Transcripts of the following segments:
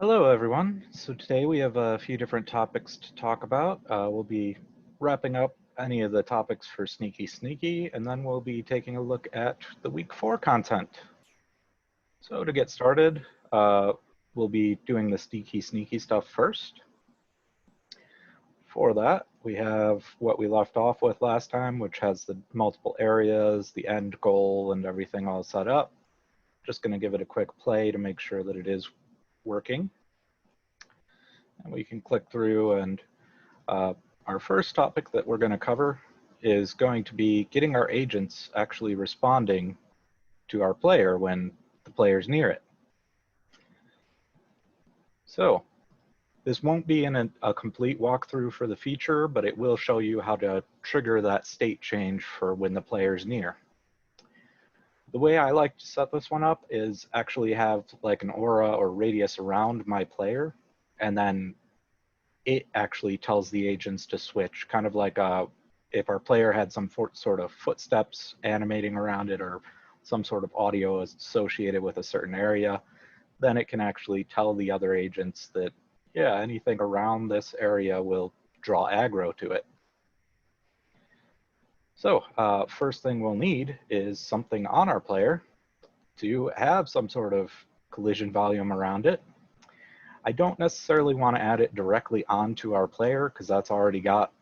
Hello, everyone. So today we have a few different topics to talk about. We'll be wrapping up any of the topics for Sneaky Sneaky, and then we'll be taking a look at the week 4 content. So to get started, we'll be doing the Sneaky Sneaky stuff first. For that, we have what we left off with last time, which has the multiple areas, the end goal, and everything all set up. Just going to give it a quick play to make sure that it is working. And we can click through, and our first topic that we're going to cover is going to be getting our agents actually responding to our player when the player's near it. So this won't be in a complete walkthrough for the feature, but it will show you how to trigger that state change for when the player's near. The way I like to set this one up is actually have like an aura or radius around my player, and then it actually tells the agents to switch, kind of like if our player had some sort of footsteps animating around it or some sort of audio associated with a certain area, then it can actually tell the other agents that, yeah, anything around this area will draw aggro to it. So first thing we'll need is something on our player to have some sort of collision volume around it. I don't necessarily want to add it directly onto our player because that's already got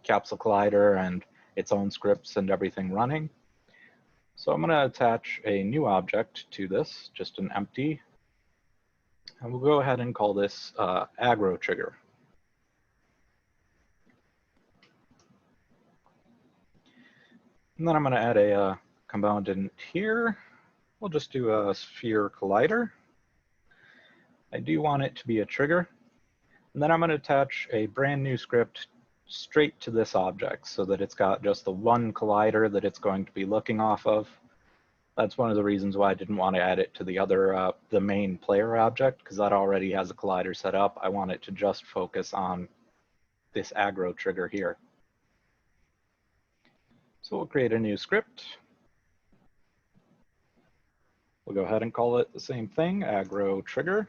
Capsule Collider and its own scripts and everything running. So I'm going to attach a new object to this, just an empty, and we'll go ahead and call this aggro trigger. And then I'm going to add a component here. We'll just do a sphere collider. I do want it to be a trigger. And then I'm going to attach a brand new script straight to this object so that it's got just the one collider that it's going to be looking off of. That's one of the reasons why I didn't want to add it to the other, the main player object, because that already has a collider set up. I want it to just focus on this aggro trigger here. So we'll create a new script. We'll go ahead and call it the same thing, aggro trigger.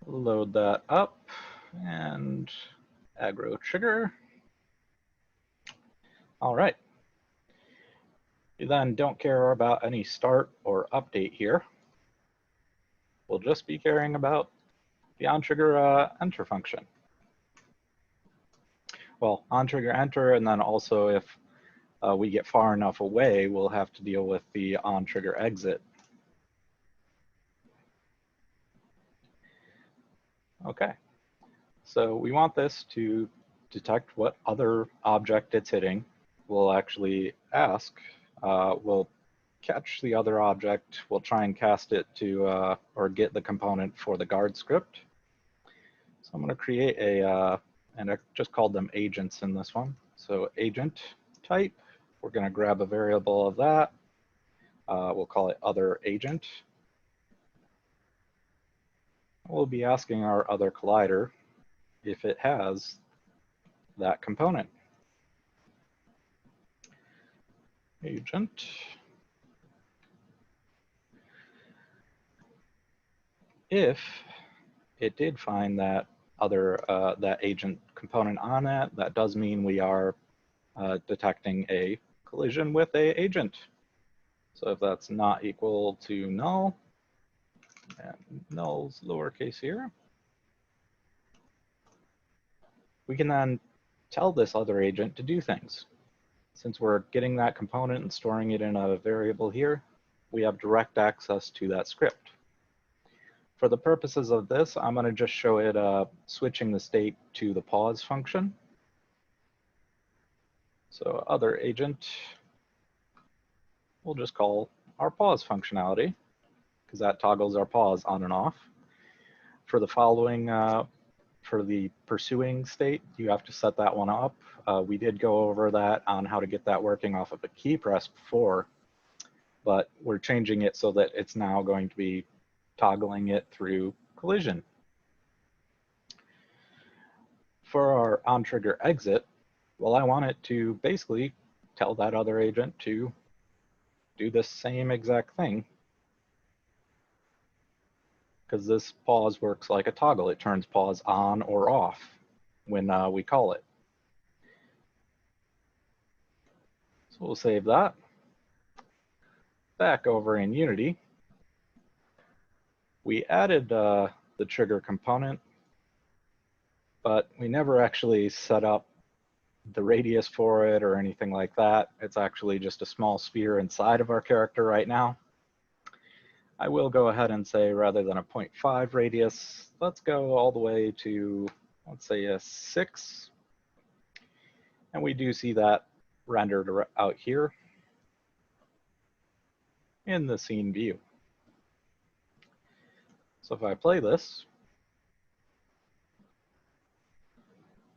Load that up and aggro trigger. All right. You then don't care about any start or update here. We'll just be caring about the onTrigger enter function. Well, onTrigger enter, and then also if we get far enough away, we'll have to deal with the onTrigger exit. Okay, so we want this to detect what other object it's hitting. We'll actually ask, we'll catch the other object, we'll try and cast it to, or get the component for the guard script. So I'm gonna create a, and I just called them agents in this one. So agent type, we're gonna grab a variable of that. We'll call it other agent. We'll be asking our other collider if it has that component. Agent. If it did find that other that agent component on that, that does mean we are detecting a collision with a agent. So if that's not equal to null, and null's lowercase here, we can then tell this other agent to do things. Since we're getting that component and storing it in a variable here, we have direct access to that script. For the purposes of this, I'm going to just show it switching the state to the pause function. So other agent, we'll just call our pause functionality, because that toggles our pause on and off. For the following, for the pursuing state, you have to set that one up. We did go over that on how to get that working off of a key press before, but we're changing it so that it's now going to be toggling it through collision. For our onTrigger exit, well, I want it to basically tell that other agent to do the same exact thing, because this pause works like a toggle. It turns pause on or off when we call it. So we'll save that. Back over in Unity, we added the trigger component, but we never actually set up the radius for it or anything like that. It's actually just a small sphere inside of our character right now. I will go ahead and say, rather than a 0.5 radius, let's go all the way to, let's say, a 6. And we do see that rendered out here in the scene view. So if I play this,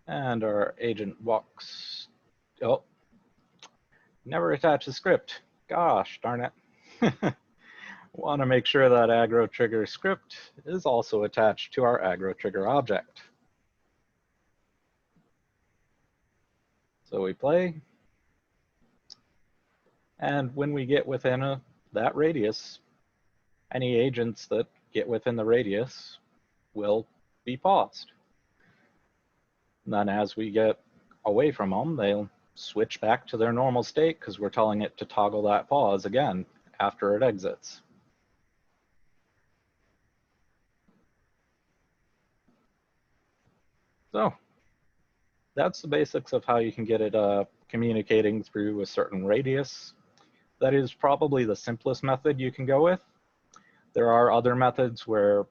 and our agent walks, oh, never attach the script. Gosh darn it. Want to make sure that aggro trigger script is also attached to our aggro trigger object. So we play, and when we get within that radius, any agents that get within the radius will be paused. And then as we get away from them, they'll switch back to their normal state because we're telling it to toggle that pause again after it exits. So that's the basics of how you can get it communicating through a certain radius. That is probably the simplest method you can go with. There are other methods where,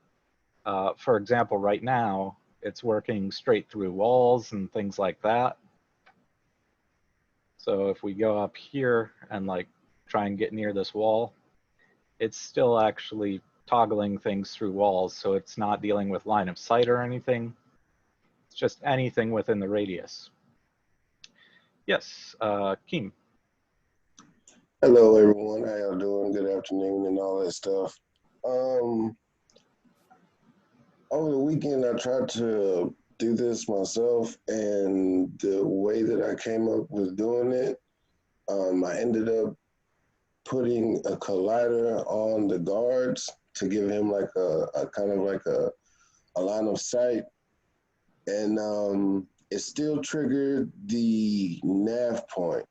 for example, right now, it's working straight through walls and things like that. So if we go up here and like try and get near this wall, it's still actually toggling things through walls. So it's not dealing with line of sight or anything. It's just anything within the radius. Yes, Keem. Hello, everyone. How y'all doing? Good afternoon and all that stuff. Over the weekend, I tried to do this myself, and the way that I came up with doing it, I ended up putting a collider on the guards to give him like a kind of like a line of sight, and it still triggered the nav point.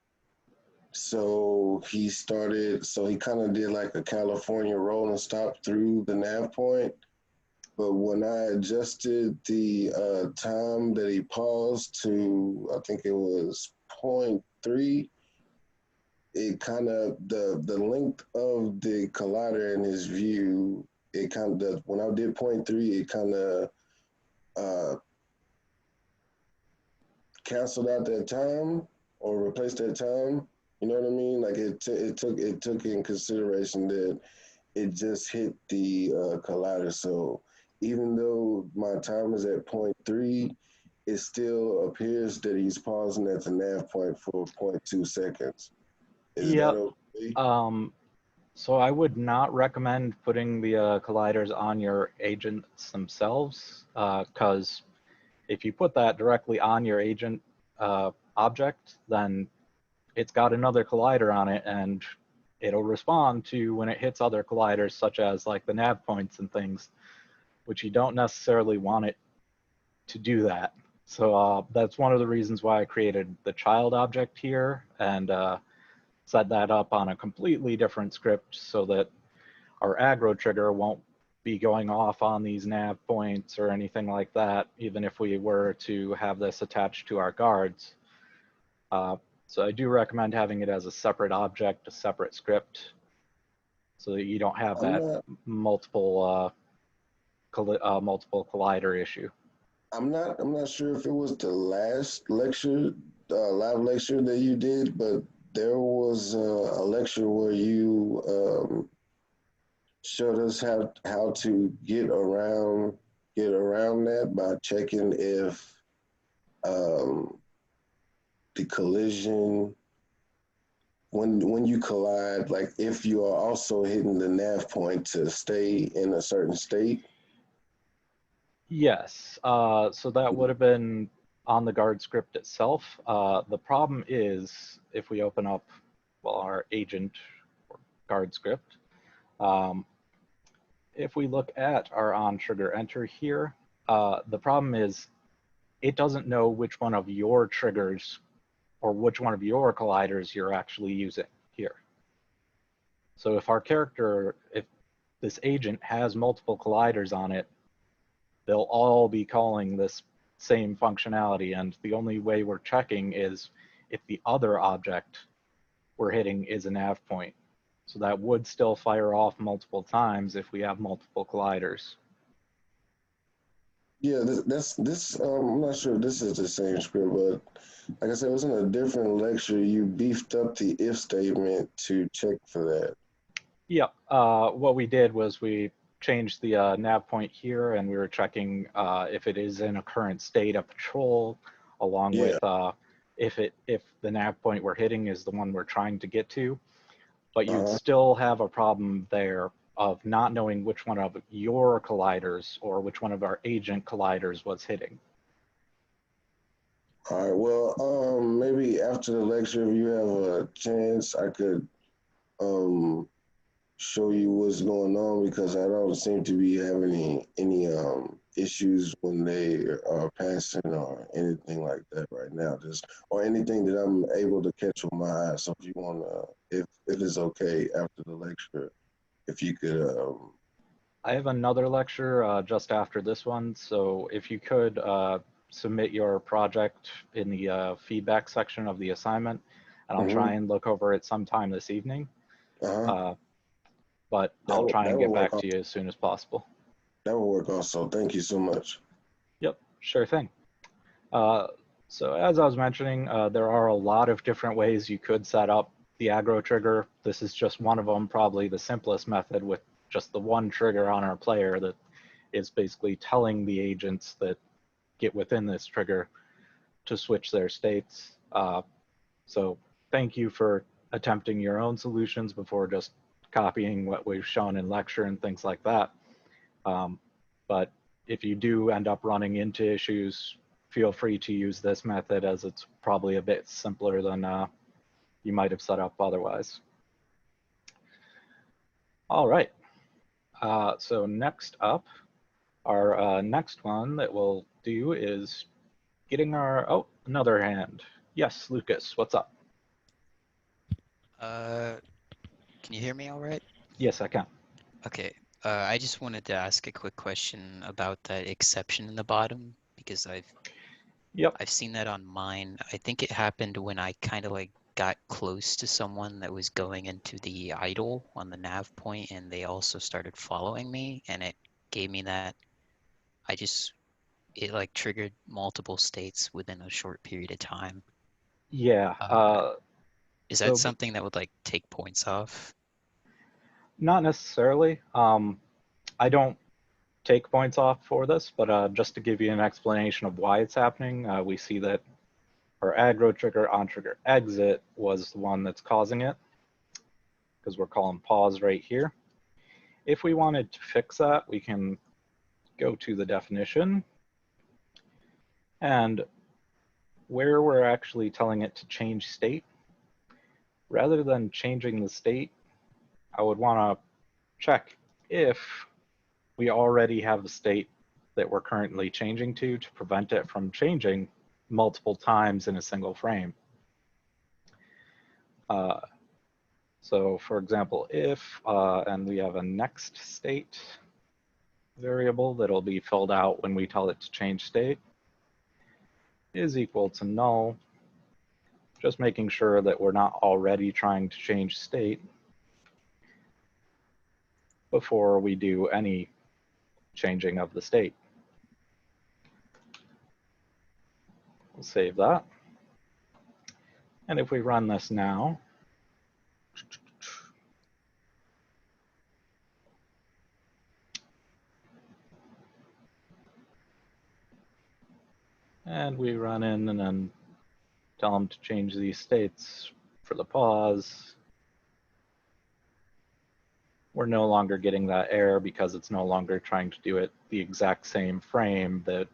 So he kind of did like a California roll and stop through the nav point. But when I adjusted the time that he paused to, I think it was 0.3, it kind of, the length of the collider in his view, it kind of, when I did 0.3, it kind of canceled out that time or replaced that time. You know what I mean? Like it took in consideration that it just hit the collider. So even though my time is at 0.3, it still appears that he's pausing at the nav point for 0.2 seconds. Is that okay? So I would not recommend putting the colliders on your agents themselves, because if you put that directly on your agent object, then it's got another collider on it, and it'll respond to when it hits other colliders, such as like the nav points and things, which you don't necessarily want it to do that. So that's one of the reasons why I created the child object here and set that up on a completely different script so that our aggro trigger won't be going off on these nav points or anything like that, even if we were to have this attached to our guards. So I do recommend having it as a separate object, a separate script, so that you don't have that multiple collider issue. I'm not sure if it was the last lecture, live lecture that you did, but there was a lecture where you showed us how to get around that by checking if the collision, when you collide, like if you are also hitting the nav point to stay in a certain state. Yes, so that would have been on the guard script itself. The problem is if we open up, well, our agent, or guard script. If we look at our on trigger enter here, the problem is it doesn't know which one of your triggers or which one of your colliders you're actually using here. So if our character, if this agent has multiple colliders on it, they'll all be calling this same functionality, and the only way we're checking is if the other object we're hitting is a nav point. So that would still fire off multiple times if we have multiple colliders. Yeah, this. I'm not sure if this is the same script, but like I said, it was in a different lecture. You beefed up the if statement to check for that. Yeah, what we did was we changed the nav point here, and we were checking if it is in a current state of patrol, along Yeah. with if the nav point we're hitting is the one we're trying to get to. But you'd still have a problem there of not knowing which one of your colliders or which one of our agent colliders was hitting. All right. Well, maybe after the lecture, if you have a chance, I could show you what's going on, because I don't seem to be having any issues when they are passing or anything like that right now. Just or anything that I'm able to catch with my eyes. So if you wanna, if it's okay after the lecture, if you could. I have another lecture just after this one, so if you could submit your project in the feedback section of the assignment, and I'll try and look over it sometime this evening. But I'll try and get back to you as soon as possible. That will work also. Thank you so much. Yep, sure thing. So as I was mentioning, there are a lot of different ways you could set up the aggro trigger. This is just one of them, probably the simplest method, with just the one trigger on our player that is basically telling the agents that get within this trigger to switch their states. So thank you for attempting your own solutions before just copying what we've shown in lecture and things like that. But if you do end up running into issues, feel free to use this method, as it's probably a bit simpler than you might have set up otherwise. All right. So next up, our next one that we'll do is getting our, oh, another hand. Yes, Lucas, what's up? Can you hear me all right? Yes, I can. Okay. I just wanted to ask a quick question about that exception in the bottom, because I've seen that on mine. I think it happened when I kind of like got close to someone that was going into the idle on the nav point, and they also started following me, and it gave me that. It like triggered multiple states within a short period of time. Yeah. Is that something that would like take points off? Not necessarily. I don't take points off for this, but just to give you an explanation of why it's happening, we see that our aggro trigger on trigger exit was the one that's causing it, because we're calling pause right here. If we wanted to fix that, we can go to the definition, and where we're actually telling it to change state, rather than changing the state, I would want to check if we already have a state that we're currently changing to prevent it from changing multiple times in a single frame. So for example, if, and we have a next state variable that'll be filled out when we tell it to change state, is equal to null, just making sure that we're not already trying to change state before we do any changing of the state. We'll save that. And if we run this now, and we run in and then tell them to change these states for the pause, we're no longer getting that error because it's no longer trying to do it the exact same frame that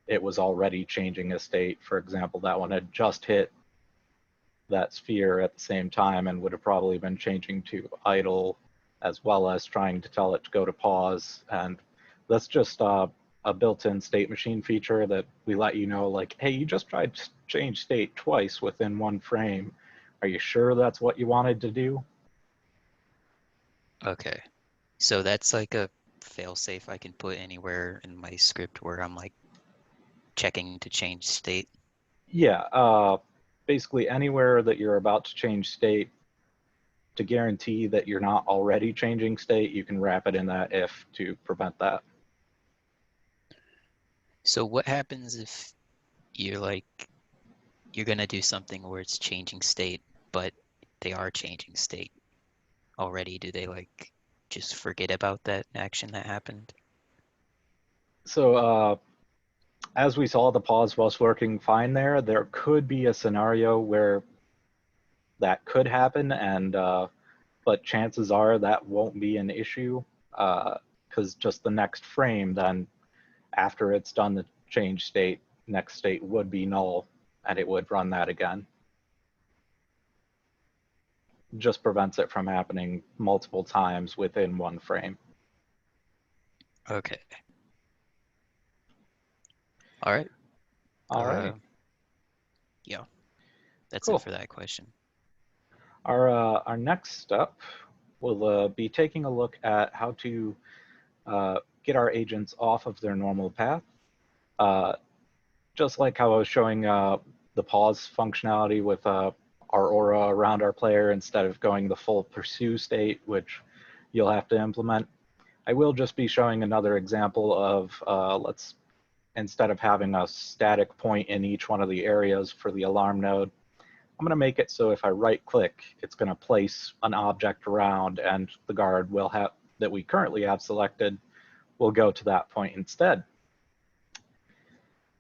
it was already changing a state. For example, that one had just hit that sphere at the same time and would have probably been changing to idle as well as trying to tell it to go to pause. And that's just a built-in state machine feature that we let you know, like, hey, you just tried to change state twice within one frame. Are you sure that's what you wanted to do? Okay. So that's like a failsafe I can put anywhere in my script where I'm like checking to change state. Yeah, basically anywhere that you're about to change state, to guarantee that you're not already changing state, you can wrap it in that if to prevent that. So what happens if you're like, you're gonna do something where it's changing state, but they are changing state already? Do they like just forget about that action that happened? So as we saw, the pause was working fine there. There could be a scenario where that could happen, and but chances are that won't be an issue, because just the next frame then, after it's done the change state, next state would be null, and it would run that again. Just prevents it from happening multiple times within one frame. Okay. All right. All right. Yeah, that's Cool. it for that question. Our next step will be taking a look at how to get our agents off of their normal path. Just like how I was showing the pause functionality with our aura around our player instead of going the full pursue state, which you'll have to implement. I will just be showing another example of instead of having a static point in each one of the areas for the alarm node, I'm going to make it so if I right click, it's going to place an object around, and the guard will have that we currently have selected will go to that point instead.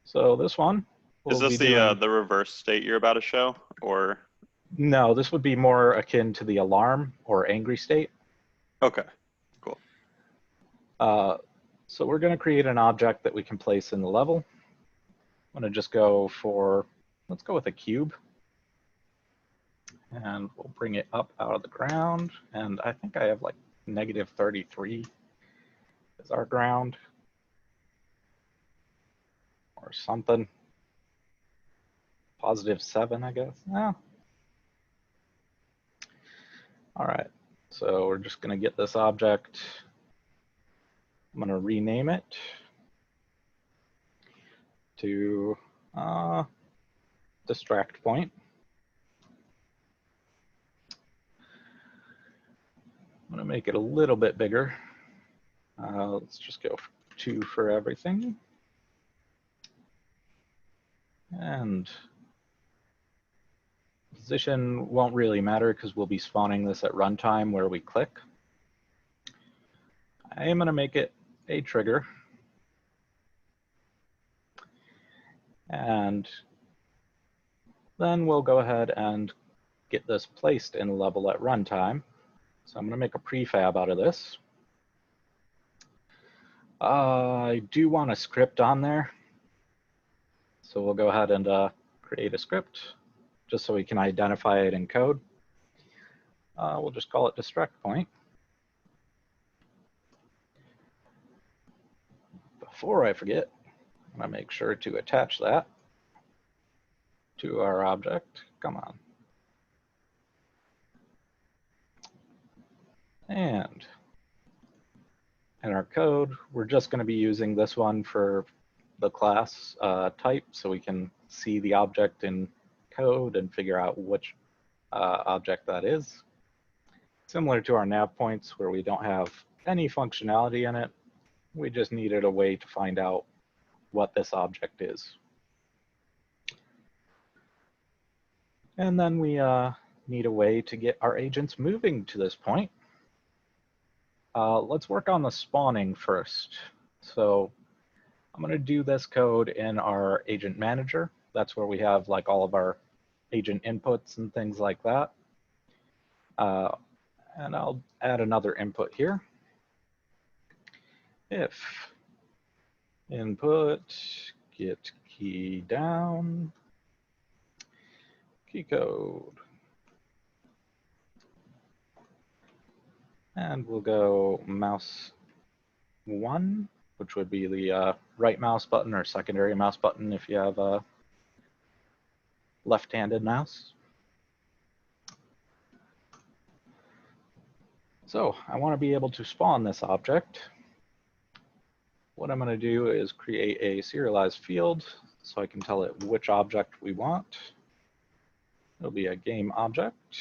So this one is this the reverse state you're about to show, or no? This would be more akin to the alarm or angry state. Okay, cool. So we're going to create an object that we can place in the level. I'm going to just go for, let's go with a cube. And we'll bring it up out of the ground. And I think I have like -33 as our ground or something. +7, I guess. Yeah. All right. So we're just going to get this object. I'm going to rename it to distract point. I'm going to make it a little bit bigger. Let's just go for 2 for everything. And position won't really matter because we'll be spawning this at runtime where we click. I am going to make it a trigger. And then we'll go ahead and get this placed in the level at runtime. So I'm going to make a prefab out of this. I do want a script on there. So we'll go ahead and create a script just so we can identify it in code. We'll just call it distract point. Before I forget, I'm going to make sure to attach that to our object. Come on. And in our code, we're just going to be using this one for the class type so we can see the object in code and figure out which object that is. Similar to our nav points where we don't have any functionality in it, we just needed a way to find out what this object is. And then we need a way to get our agents moving to this point. Let's work on the spawning first. So I'm going to do this code in our agent manager. That's where we have like all of our agent inputs and things like that. And I'll add another input here. If input get key down, key code. And we'll go mouse 1, which would be the right mouse button or secondary mouse button if you have a left-handed mouse. So I want to be able to spawn this object. What I'm going to do is create a serialized field so I can tell it which object we want. It'll be a game object,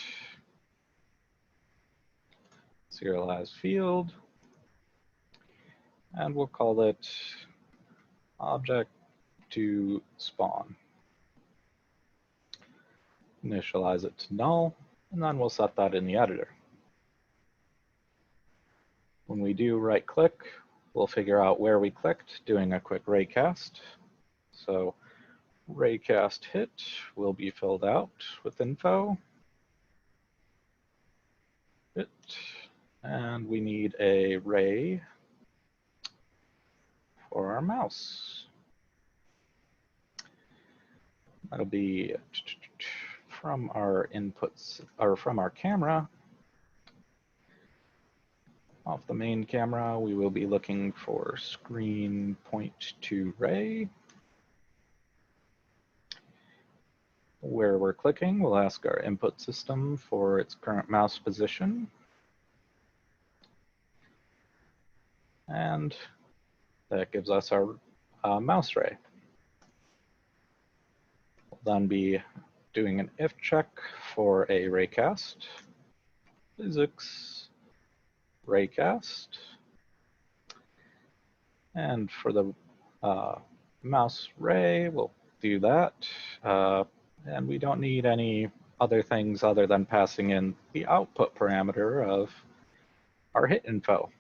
serialized field, and we'll call it object to spawn. Initialize it to null, and then we'll set that in the editor. When we do right click, we'll figure out where we clicked, doing a quick raycast. So raycast hit will be filled out with info. Hit, and we need a ray for our mouse. That'll be from our inputs, or from our camera. Off the main camera, we will be looking for screen point to ray. Where we're clicking, we'll ask our input system for its current mouse position. And that gives us our mouse ray. We'll then be doing an if check for a raycast. Physics raycast. And for the mouse ray, we'll do that. And we don't need any other things other than passing in the output parameter of our hit info.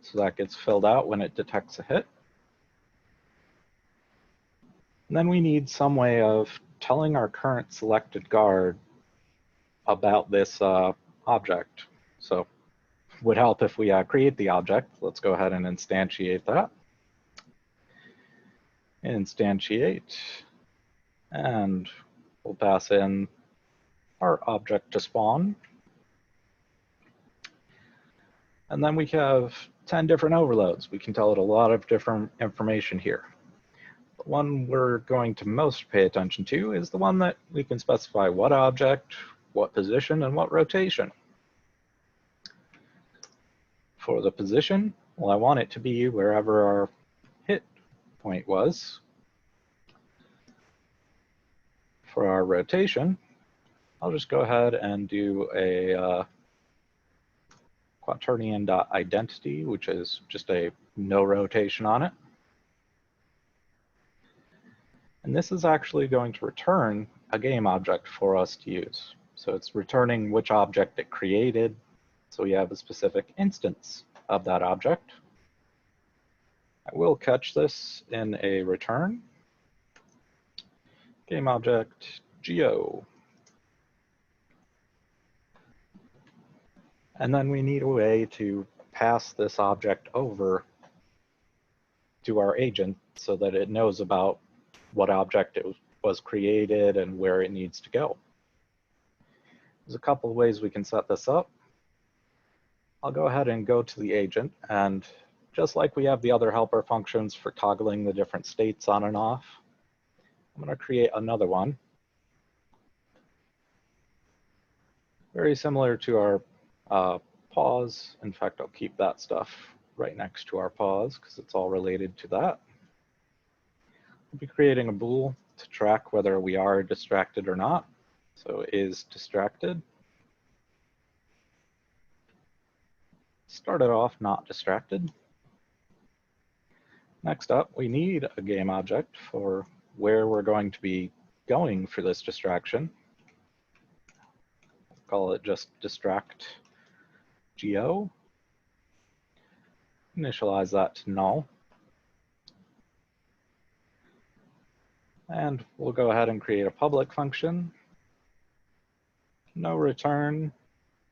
So that gets filled out when it detects a hit. And then we need some way of telling our current selected guard about this object. So it would help if we create the object. Let's go ahead and instantiate that. Instantiate, and we'll pass in our object to spawn. And then we have 10 different overloads. We can tell it a lot of different information here. The one we're going to most pay attention to is the one that we can specify what object, what position, and what rotation. For the position, well, I want it to be wherever our hit point was. For our rotation, I'll just go ahead and do a quaternion.identity, which is just a no rotation on it. And this is actually going to return a game object for us to use. So it's returning which object it created. So we have a specific instance of that object. I will catch this in a return. Game object geo. And then we need a way to pass this object over to our agent so that it knows about what object it was created and where it needs to go. There's a couple of ways we can set this up. I'll go ahead and go to the agent, and just like we have the other helper functions for toggling the different states on and off, I'm going to create another one. Very similar to our pause. In fact, I'll keep that stuff right next to our pause because it's all related to that. We'll be creating a bool to track whether we are distracted or not. So is distracted. Started off not distracted. Next up, we need a game object for where we're going to be going for this distraction. Call it just distract geo. Initialize that to null. And we'll go ahead and create a public function. No return.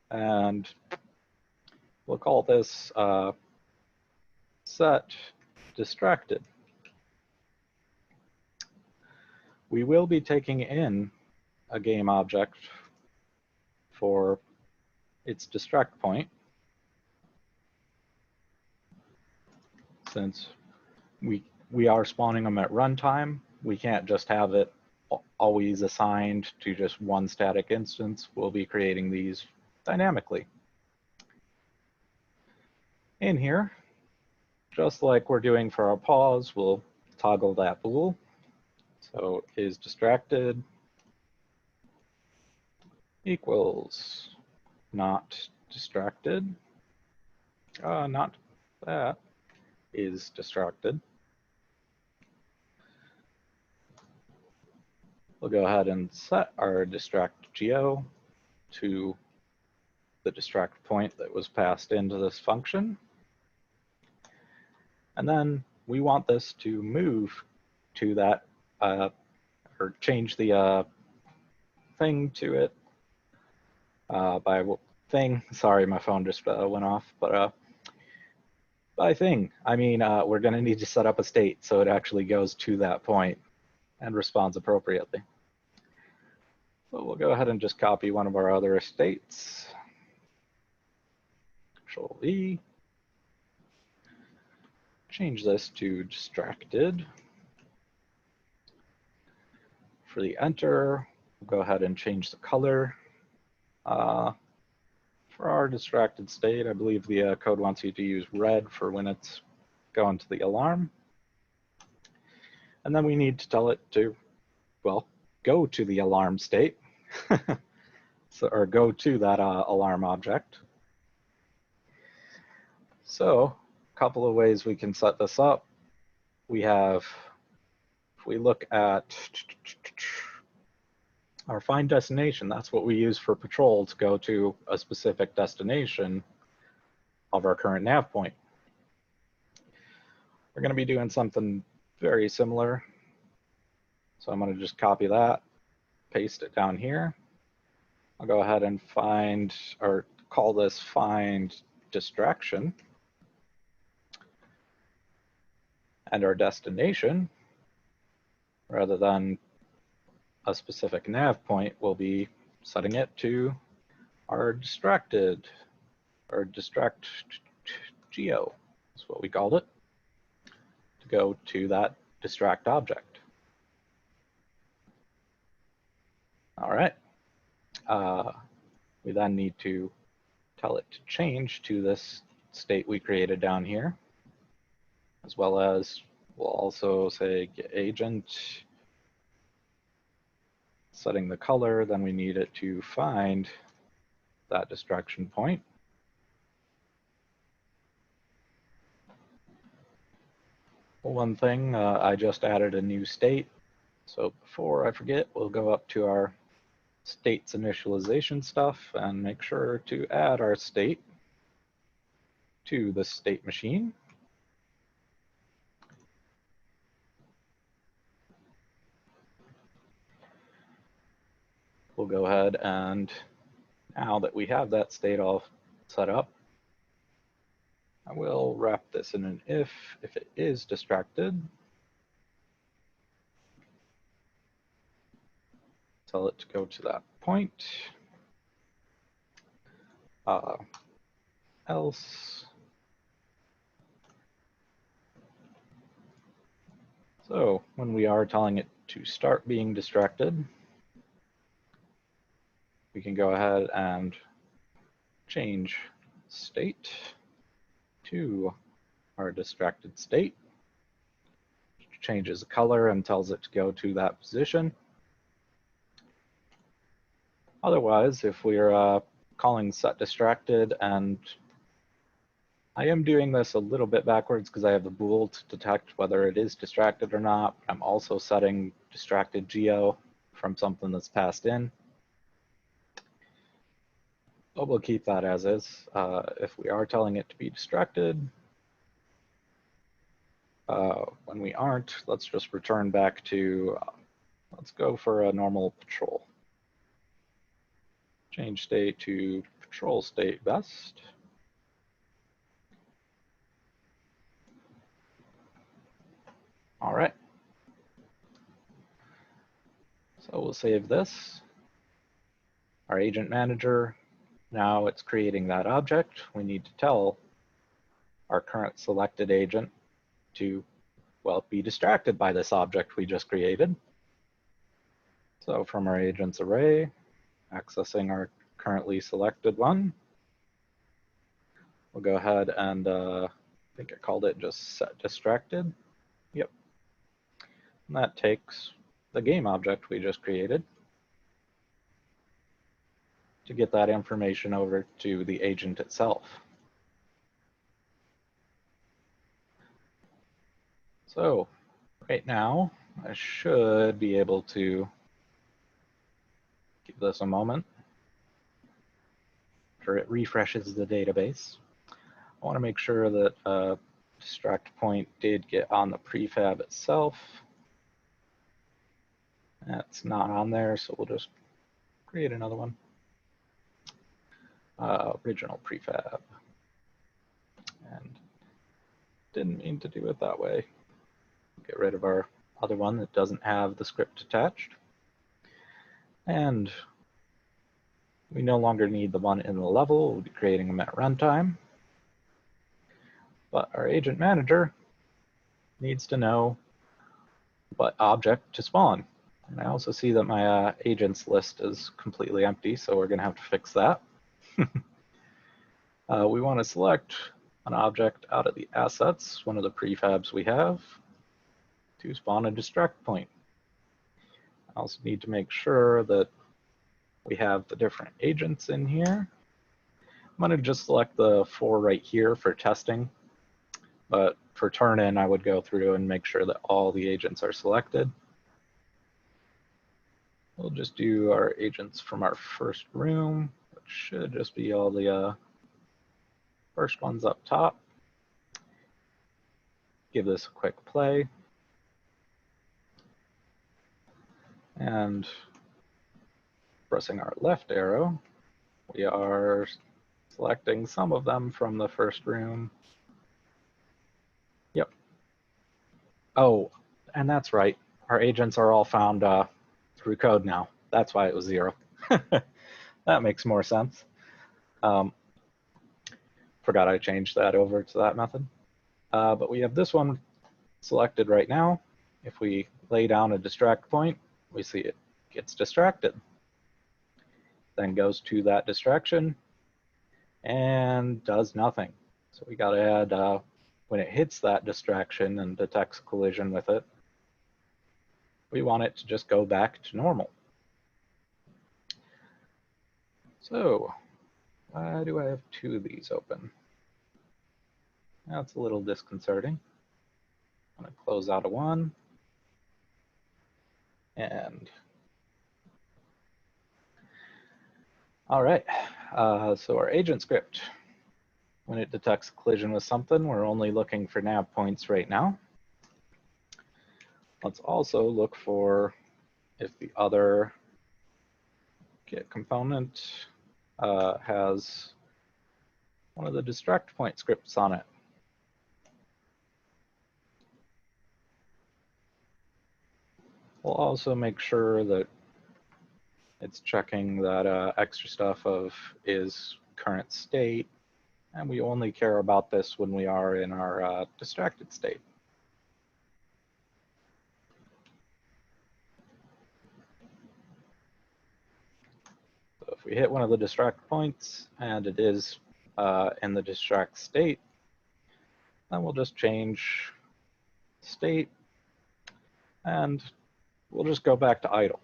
And we'll call this set distracted. We will be taking in a game object for its distract point, since we are spawning them at runtime. We can't just have it always assigned to just one static instance. We'll be creating these dynamically. In here, just like we're doing for our pause, we'll toggle that bool. So is distracted equals not distracted, not that, is distracted. We'll go ahead and set our distract geo to the distract point that was passed into this function. And then we want this to move to that, or change the thing to it by thing. Sorry, my phone just went off, but by thing, I mean we're going to need to set up a state so it actually goes to that point and responds appropriately. So we'll go ahead and just copy one of our other states. Control V. Change this to distracted. For the enter, we'll go ahead and change the color. For our distracted state, I believe the code wants you to use red for when it's going to the alarm. And then we need to tell it to, well, go to the alarm state. So, or go to that alarm object. So a couple of ways we can set this up. We have, if we look at our find destination, that's what we use for patrol to go to a specific destination of our current nav point. We're going to be doing something very similar. So I'm going to just copy that, paste it down here. I'll go ahead and find, or call this find distraction. And our destination, rather than a specific nav point, will be setting it to our distracted, or distract geo, is what we called it, to go to that distract object. All right. We then need to tell it to change to this state we created down here, as well as we'll also say get agent, setting the color, then we need it to find that distraction point. One thing, I just added a new state. So before I forget, we'll go up to our states initialization stuff and make sure to add our state to the state machine. We'll go ahead and now that we have that state all set up, I will wrap this in an if it is distracted. Tell it to go to that point. Else. So when we are telling it to start being distracted, we can go ahead and change state to our distracted state. Changes the color and tells it to go to that position. Otherwise, if we're calling set distracted, and I am doing this a little bit backwards because I have the bool to detect whether it is distracted or not. I'm also setting distracted geo from something that's passed in. But we'll keep that as is. If we are telling it to be distracted, when we aren't, let's just return back to, let's go for a normal patrol. Change state to patrol state best. All right. So we'll save this. our agent manager, now it's creating that object. We need to tell our current selected agent to, well, be distracted by this object we just created. So from our agents array, accessing our currently selected one, we'll go ahead and I think I called it just set distracted. Yep. And that takes the game object we just created to get that information over to the agent itself. So right now, I should be able to give this a moment after it refreshes the database. I want to make sure that distract point did get on the prefab itself. That's not on there, so we'll just create another one. Original prefab. And didn't mean to do it that way. Get rid of our other one that doesn't have the script attached. And we no longer need the one in the level. We'll be creating them at runtime. But our agent manager needs to know what object to spawn. And I also see that my agents list is completely empty, so we're going to have to fix that. We want to select an object out of the assets, one of the prefabs we have, to spawn a distract point. I also need to make sure that we have the different agents in here. I'm going to just select the 4 right here for testing, but for turn-in, I would go through and make sure that all the agents are selected. We'll just do our agents from our first room, which should just be all the first ones up top. Give this a quick play. And pressing our left arrow, we are selecting some of them from the first room. Yep. Oh, and that's right. Our agents are all found through code now. That's why it was 0. That makes more sense. Forgot I changed that over to that method. But we have this one selected right now. If we lay down a distract point, we see it gets distracted. Then goes to that distraction and does nothing. So we got to add, when it hits that distraction and detects a collision with it, we want it to just go back to normal. So why do I have 2 of these open? That's a little disconcerting. I'm going to close out of one. And all right, so our agent script, when it detects a collision with something, we're only looking for nav points right now. Let's also look for if the other get component has one of the distract point scripts on it. We'll also make sure that it's checking that extra stuff of is current state, and we only care about this when we are in our distracted state. So if we hit one of the distract points and it is in the distract state, then we'll just change state and we'll just go back to idle.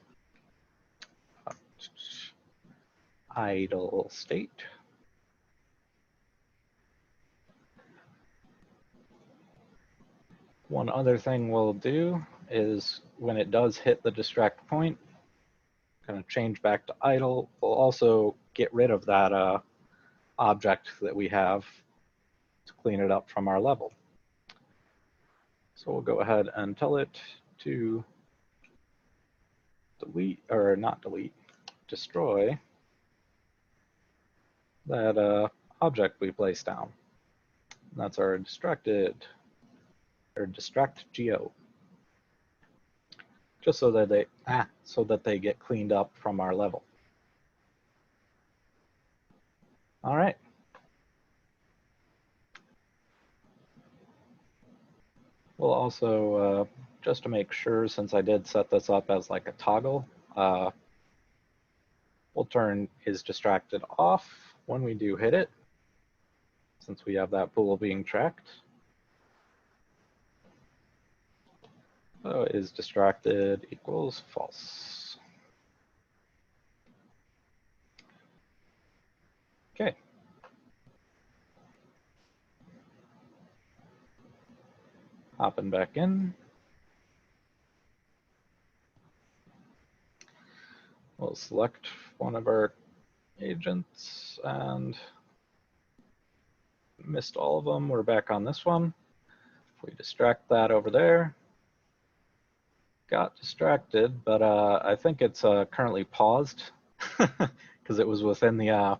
Idle state. One other thing we'll do is when it does hit the distract point, kind of change back to idle. We'll also get rid of that object that we have to clean it up from our level. So we'll go ahead and tell it to delete, or not delete, destroy that object we placed down. And that's our distracted, or distract geo. Just so that they get cleaned up from our level. All right. We'll also, just to make sure, since I did set this up as like a toggle, we'll turn is distracted off when we do hit it, since we have that pool being tracked. So is distracted equals false. Okay. Hopping back in. We'll select one of our agents and missed all of them. We're back on this one. If we distract that over there, got distracted, but I think it's currently paused because it was within the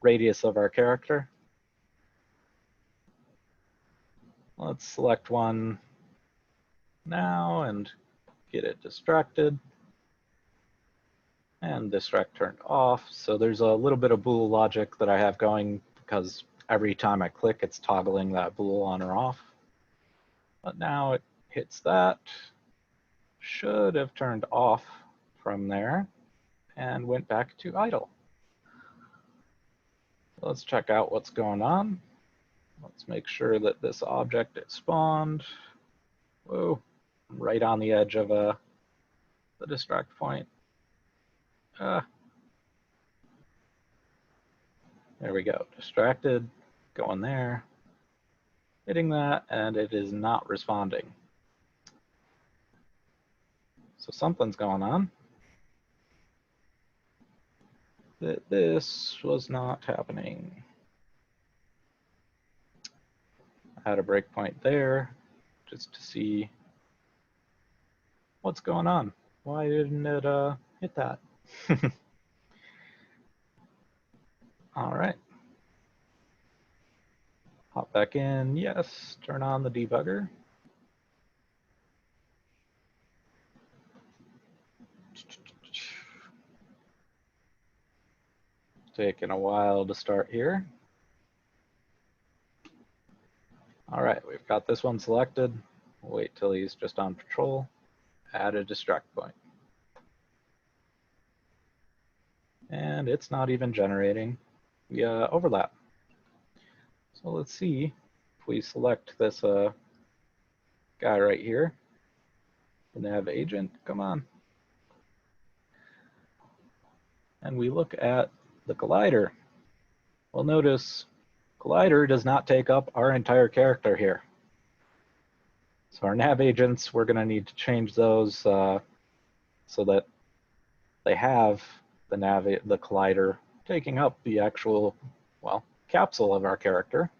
radius of our character. Let's select one now and get it distracted. And distract turned off. So there's a little bit of bool logic that I have going because every time I click, it's toggling that bool on or off. But now it hits that. Should have turned off from there and went back to idle. So let's check out what's going on. Let's make sure that this object is spawned. Whoa, right on the edge of the distract point. There we go, distracted, going there, hitting that, and it is not responding. So something's going on. This was not happening. I had a breakpoint there just to see what's going on. Why didn't it hit that? All right. Hop back in, yes, turn on the debugger. Taking a while to start here. All right, we've got this one selected. We'll wait till he's just on patrol. Add a distract point. And it's not even generating the overlap. So let's see if we select this guy right here. The nav agent, come on. And we look at the collider. Well, notice collider does not take up our entire character here. So our nav agents, we're going to need to change those so that they have the collider taking up the actual, well, capsule of our character.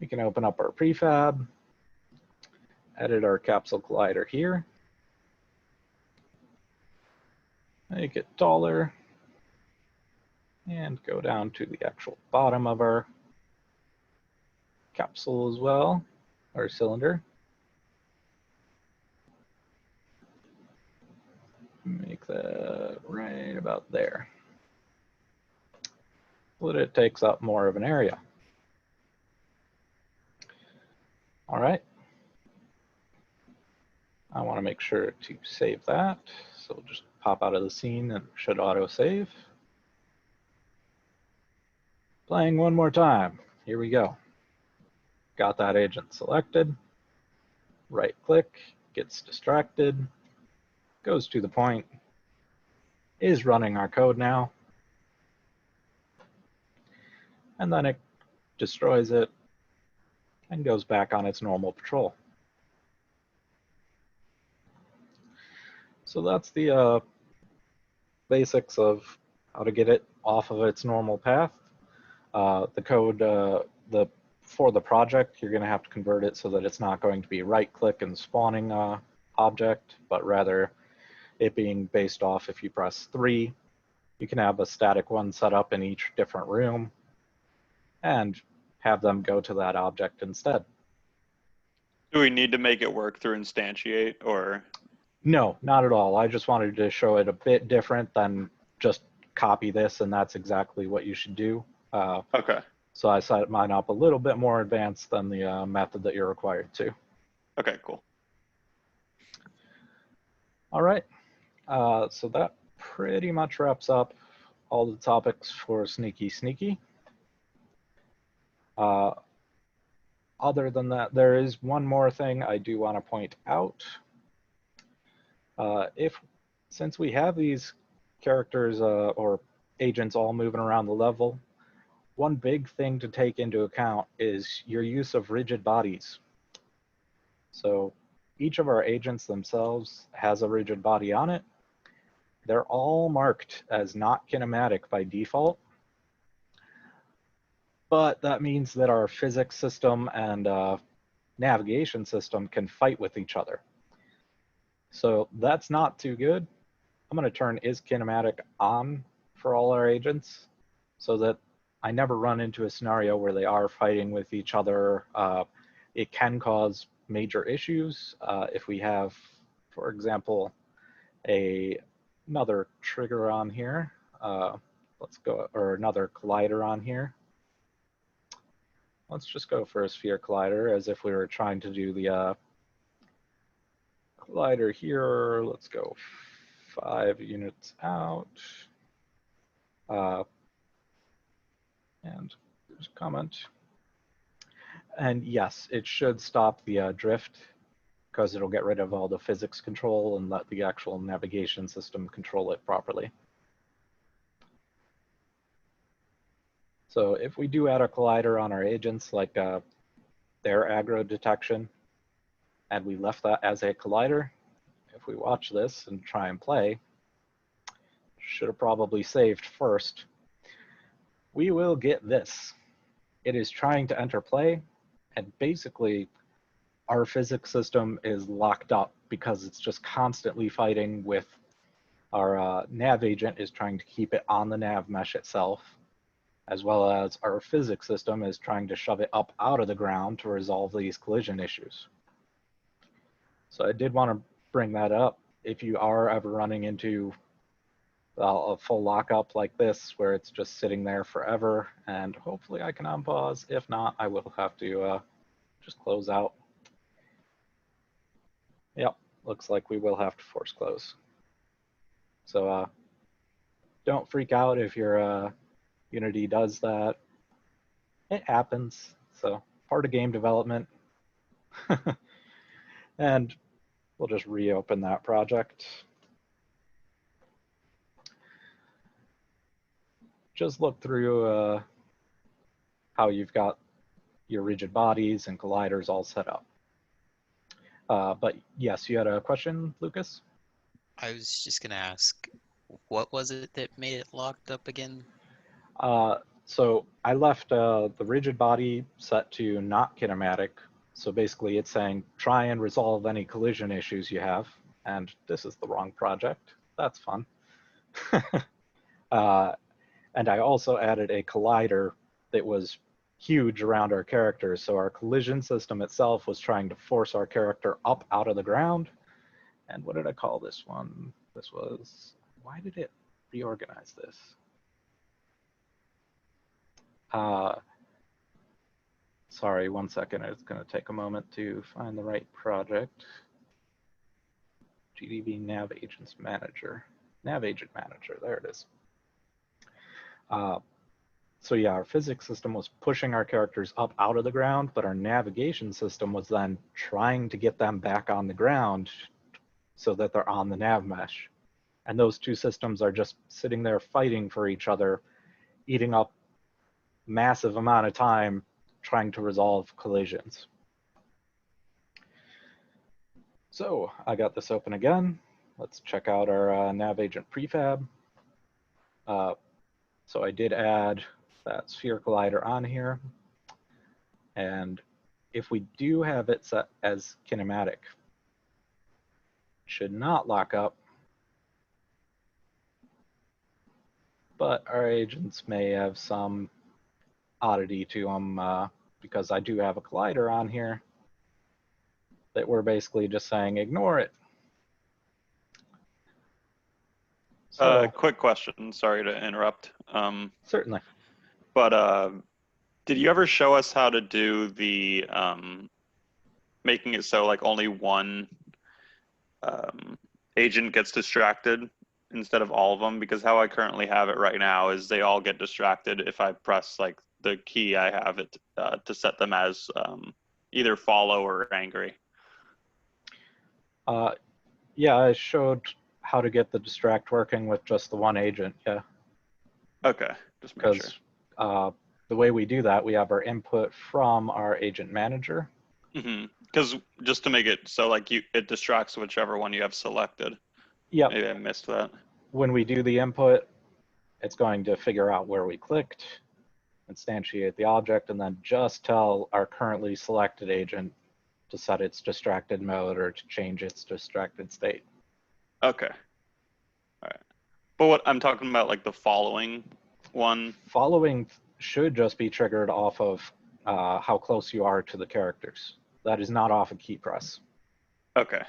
We can open up our prefab, edit our capsule collider here, make it taller, and go down to the actual bottom of our capsule as well, our cylinder. Make that right about there. So that it takes up more of an area. All right. I want to make sure to save that. So we'll just pop out of the scene and it should auto save. Playing one more time. Here we go. Got that agent selected. Right click, gets distracted, goes to the point, is running our code now. And then it destroys it and goes back on its normal patrol. So that's the basics of how to get it off of its normal path. The code for the project, you're going to have to convert it so that it's not going to be right-click and spawning object, but rather it being based off if you press 3. You can have a static one set up in each different room and have them go to that object instead. Do we need to make it work through instantiate or? No, not at all. I just wanted to show it a bit different than just copy this and that's exactly what you should do. Okay. So I set mine up a little bit more advanced than the method that you're required to. Okay, cool. All right. So that pretty much wraps up all the topics for Sneaky Sneaky. Other than that, there is one more thing I do want to point out. Since we have these characters or agents all moving around the level, one big thing to take into account is your use of rigid bodies. So each of our agents themselves has a rigid body on it. They're all marked as not kinematic by default. But that means that our physics system and navigation system can fight with each other. So that's not too good. I'm going to turn is kinematic on for all our agents so that I never run into a scenario where they are fighting with each other. It can cause major issues if we have, for example, another trigger on here. Let's go, or another collider on here. Let's just go for a sphere collider as if we were trying to do the collider here. Let's go 5 units out. And there's a comment. And yes, it should stop the drift because it'll get rid of all the physics control and let the actual navigation system control it properly. So if we do add a collider on our agents, like their aggro detection, and we left that as a collider, if we watch this and try and play, should have probably saved first, we will get this. It is trying to enter play, and basically our physics system is locked up because it's just constantly fighting with our nav agent is trying to keep it on the nav mesh itself, as well as our physics system is trying to shove it up out of the ground to resolve these collision issues. So I did want to bring that up. If you are ever running into a full lockup like this, where it's just sitting there forever, and hopefully I can unpause. If not, I will have to just close out. Yep, looks like we will have to force close. So don't freak out if your Unity does that. It happens. So part of game development. And we'll just reopen that project. Just look through how you've got your rigid bodies and colliders all set up. But yes, you had a question, Lucas? I was just going to ask, what was it that made it locked up again? So I left the rigid body set to not kinematic. So basically it's saying try and resolve any collision issues you have. And this is the wrong project. That's fun. And I also added a collider that was huge around our characters. So our collision system itself was trying to force our character up out of the ground. And what did I call this one? This was, why did it reorganize this? Sorry, 1 second. It's going to take a moment to find the right project. GDV Nav Agents Manager. Nav Agent Manager, there it is. So yeah, our physics system was pushing our characters up out of the ground, but our navigation system was then trying to get them back on the ground so that they're on the nav mesh. And those two systems are just sitting there fighting for each other, eating up massive amount of time trying to resolve collisions. So I got this open again. Let's check out our nav agent prefab. So I did add that sphere collider on here. And if we do have it set as kinematic, it should not lock up. But our agents may have some oddity to them because I do have a collider on here that we're basically just saying ignore it. So, quick question. Sorry to interrupt. Certainly. But did you ever show us how to do the making it so like only one agent gets distracted instead of all of them? Because how I currently have it right now is they all get distracted if I press like the key I have it to set them as either follow or angry. Yeah, I showed how to get the distract working with just the one agent, yeah. Okay, just make sure. Because the way we do that, we have our input from our agent manager. Because just to make it so like it distracts whichever one you have selected. Yep. Maybe I missed that. When we do the input, it's going to figure out where we clicked, instantiate the object, and then just tell our currently selected agent to set its distracted mode or to change its distracted state. Okay. All right. But what I'm talking about, like the following one. Following should just be triggered off of how close you are to the characters. That is not off a key press. Okay.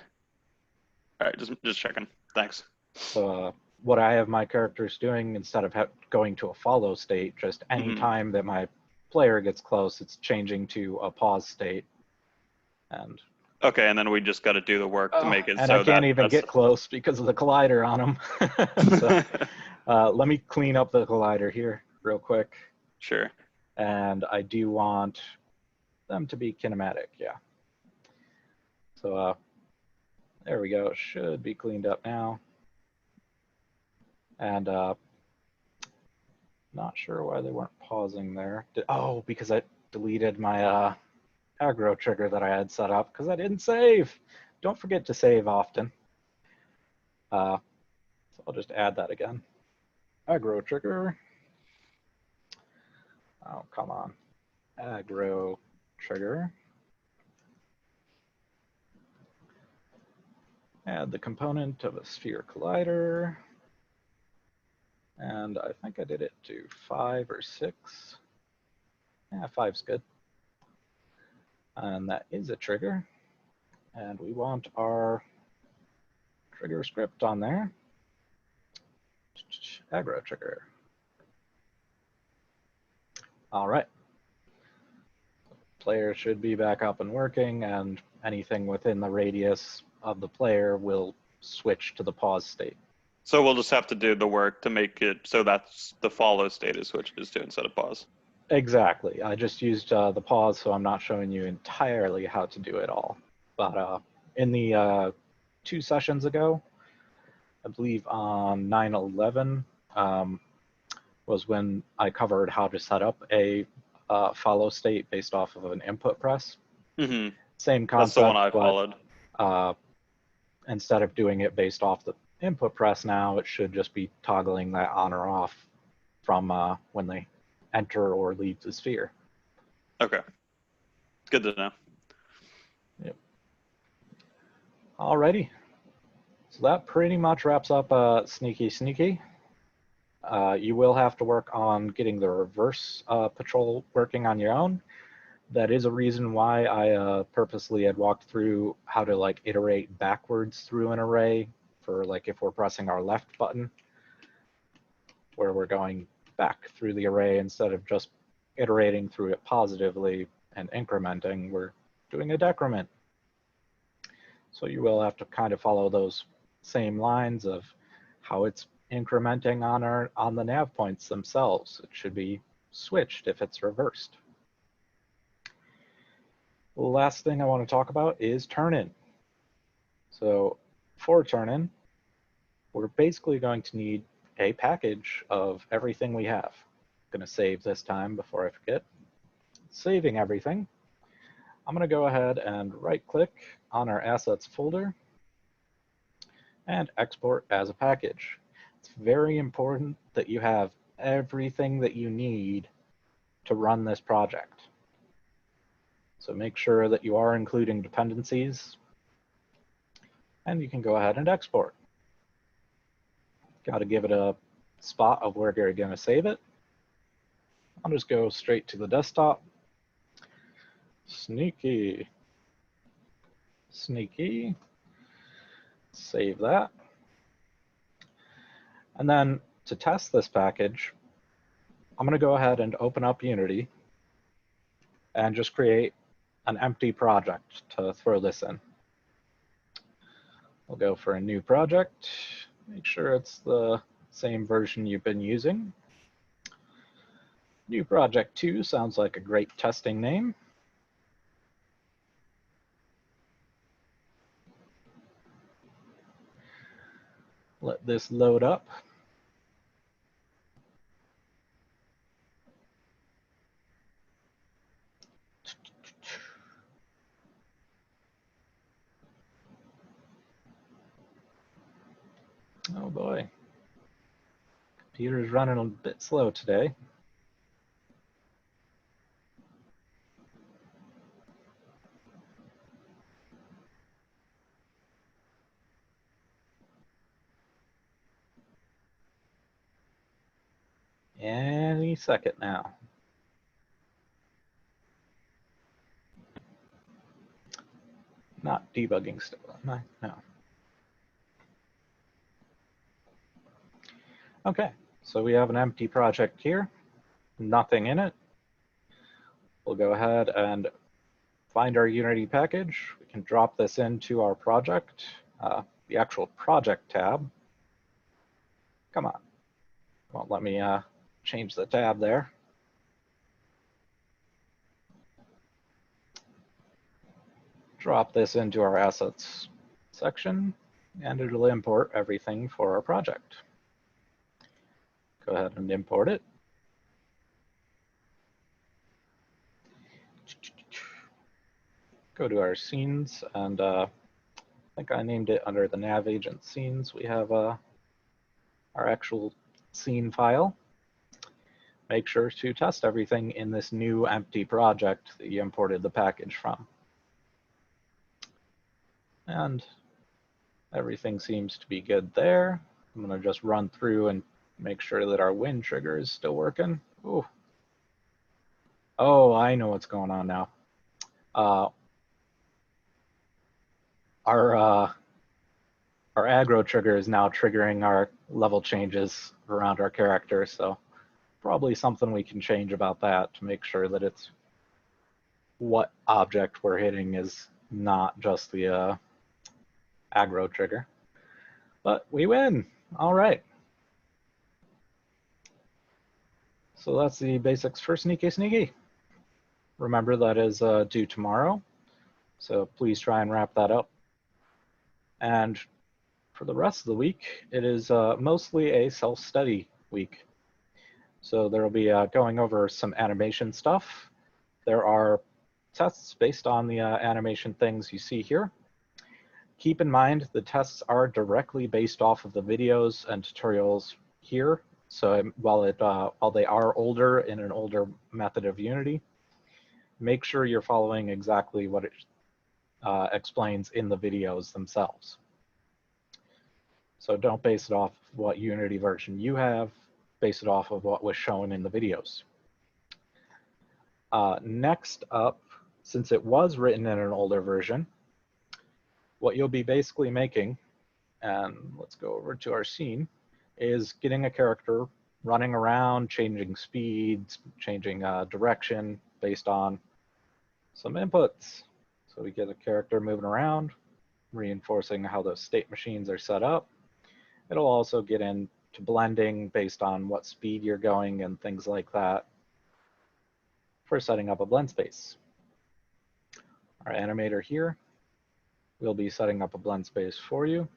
All right, just checking. Thanks. So what I have my characters doing, instead of going to a follow state, just any time that my player gets close, it's changing to a pause state. And okay, and then we just got to do the work to make it and so I can't even get close because of the collider on them. So let me clean up the collider here real quick. Sure. And I do want them to be kinematic, yeah. So there we go. It should be cleaned up now. And not sure why they weren't pausing there. Oh, because I deleted my aggro trigger that I had set up because I didn't save. Don't forget to save often. So I'll just add that again. Aggro trigger. Oh, come on. Aggro trigger. Add the component of a sphere collider. And I think I did it to 5 or 6. Yeah, 5's good. And that is a trigger. And we want our trigger script on there. Aggro trigger. All right. Player should be back up and working, and anything within the radius of the player will switch to the pause state. So we'll just have to do the work to make it so that's the follow state is switches to instead of pause. Exactly. I just used the pause, so I'm not showing you entirely how to do it all. But in the 2 sessions ago, I believe on 9/11 was when I covered how to set up a follow state based off of an input press. Same concept. That's the one I followed. Instead of doing it based off the input press now, it should just be toggling that on or off from when they enter or leave the sphere. Okay. Good to know. Yep. Alrighty. So that pretty much wraps up Sneaky Sneaky. You will have to work on getting the reverse patrol working on your own. That is a reason why I purposely had walked through how to like iterate backwards through an array for like if we're pressing our left button, where we're going back through the array instead of just iterating through it positively and incrementing, we're doing a decrement. So you will have to kind of follow those same lines of how it's incrementing on the nav points themselves. It should be switched if it's reversed. The last thing I want to talk about is turn-in. So for turn-in, we're basically going to need a package of everything we have. I'm going to save this time before I forget. Saving everything. I'm going to go ahead and right-click on our assets folder and export as a package. It's very important that you have everything that you need to run this project. So make sure that you are including dependencies, and you can go ahead and export. Got to give it a spot of where you're going to save it. I'll just go straight to the desktop. Sneaky. Sneaky. Save that. And then to test this package, I'm going to go ahead and open up Unity and just create an empty project to throw this in. We'll go for a new project, make sure it's the same version you've been using. New project 2 sounds like a great testing name. Let this load up. Oh boy, computer's running a bit slow today. Any second now. Not debugging still, am I? No. Okay, so we have an empty project here, nothing in it. We'll go ahead and find our Unity package. We can drop this into our project, the actual project tab. Come on, won't let me change the tab there. Drop this into our assets section, and it'll import everything for our project. Go ahead and import it. Go to our scenes, and I think I named it under the nav agent scenes. We have our actual scene file. Make sure to test everything in this new empty project that you imported the package from. And everything seems to be good there. I'm going to just run through and make sure that our wind trigger is still working. Ooh. Oh, I know what's going on now. Our aggro trigger is now triggering our level changes around our character, so probably something we can change about that to make sure that it's what object we're hitting is not just the aggro trigger. But we win. All right. So that's the basics for Sneaky Sneaky. Remember, that is due tomorrow, so please try and wrap that up. And for the rest of the week, it is mostly a self-study week. So there will be going over some animation stuff. There are tests based on the animation things you see here. Keep in mind the tests are directly based off of the videos and tutorials here. So while they are older in an older method of Unity, make sure you're following exactly what it explains in the videos themselves. So don't base it off of what Unity version you have, base it off of what was shown in the videos. Next up, since it was written in an older version, what you'll be basically making, and let's go over to our scene, is getting a character running around, changing speeds, changing direction based on some inputs. So we get a character moving around, reinforcing how those state machines are set up. It'll also get into blending based on what speed you're going and things like that for setting up a blend space. Our animator here will be setting up a blend space for you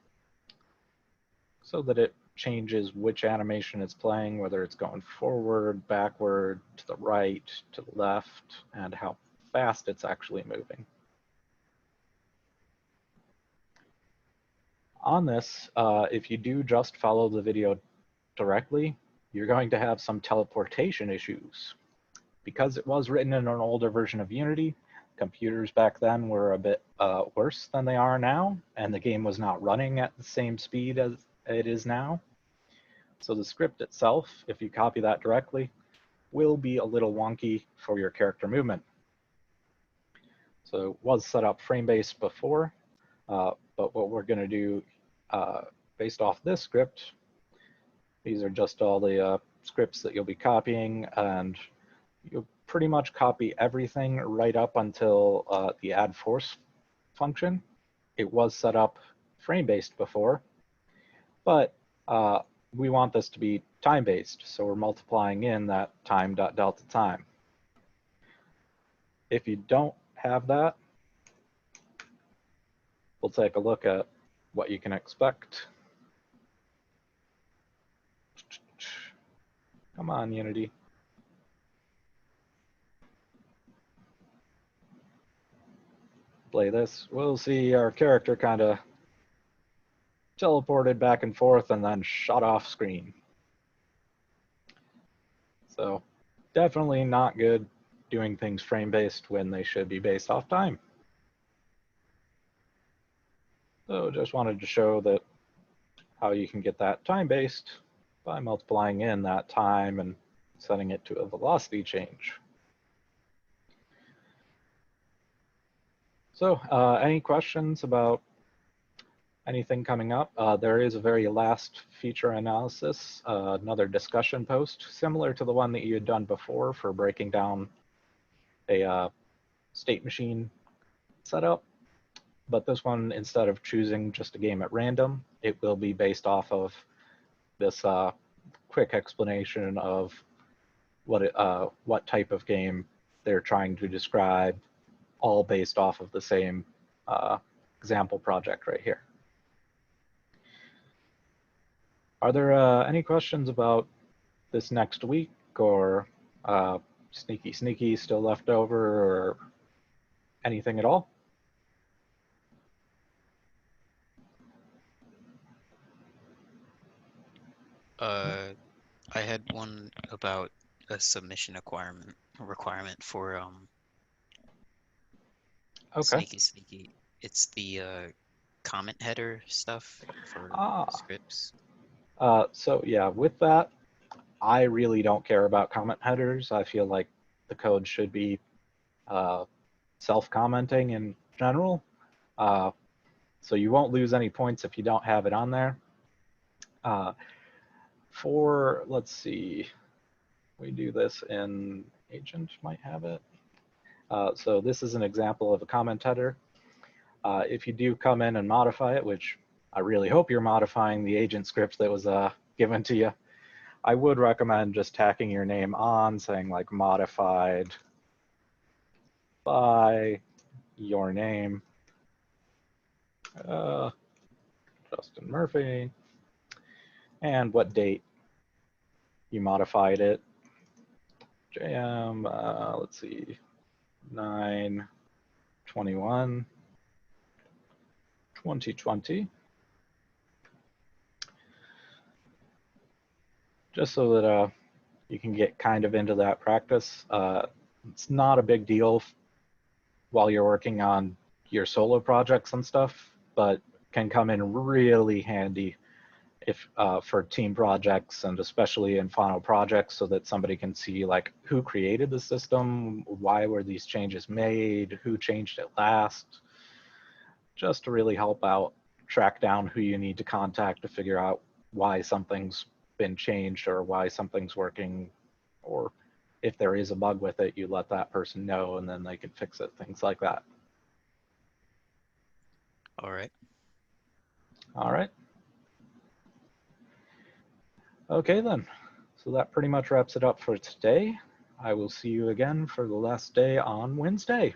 so that it changes which animation it's playing, whether it's going forward, backward, to the right, to the left, and how fast it's actually moving. On this, if you do just follow the video directly, you're going to have some teleportation issues. Because it was written in an older version of Unity, computers back then were a bit worse than they are now, and the game was not running at the same speed as it is now. So the script itself, if you copy that directly, will be a little wonky for your character movement. So it was set up frame-based before, but what we're going to do based off this script These are just all the scripts that you'll be copying, and you'll pretty much copy everything right up until the add force function. It was set up frame-based before, but we want this to be time-based, so we're multiplying in that time.delta time. If you don't have that, we'll take a look at what you can expect. Come on, Unity. Play this. We'll see our character kind of teleported back and forth and then shot off screen. So definitely not good doing things frame-based when they should be based off time. So just wanted to show that how you can get that time-based by multiplying in that time and setting it to a velocity change. So any questions about anything coming up? There is a very last feature analysis, another discussion post, similar to the one that you had done before for breaking down a state machine setup. But this one, instead of choosing just a game at random, it will be based off of this quick explanation of what type of game they're trying to describe, all based off of the same example project right here. Are there any questions about this next week, or sneaky still left over, or anything at all? I had one about a submission requirement for Okay. Sneaky. It's the comment header stuff for scripts. So yeah, with that, I really don't care about comment headers. I feel like the code should be self-commenting in general. So you won't lose any points if you don't have it on there. Let's see, we do this in Agent, might have it. So this is an example of a comment header. If you do come in and modify it, which I really hope you're modifying the agent script that was given to you, I would recommend just tacking your name on, saying like modified by your name, Justin Murphy, and what date you modified it. JM, let's see, 9/21/2020. Just so that you can get kind of into that practice. It's not a big deal while you're working on your solo projects and stuff, but can come in really handy if for team projects, and especially in final projects, so that somebody can see like who created the system, why were these changes made, who changed it last, just to really help out track down who you need to contact to figure out why something's been changed or why something's working, or if there is a bug with it, you let that person know and then they can fix it, things like that. All right. All right. Okay then, so that pretty much wraps it up for today. I will see you again for the last day on Wednesday.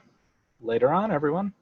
Later on, everyone.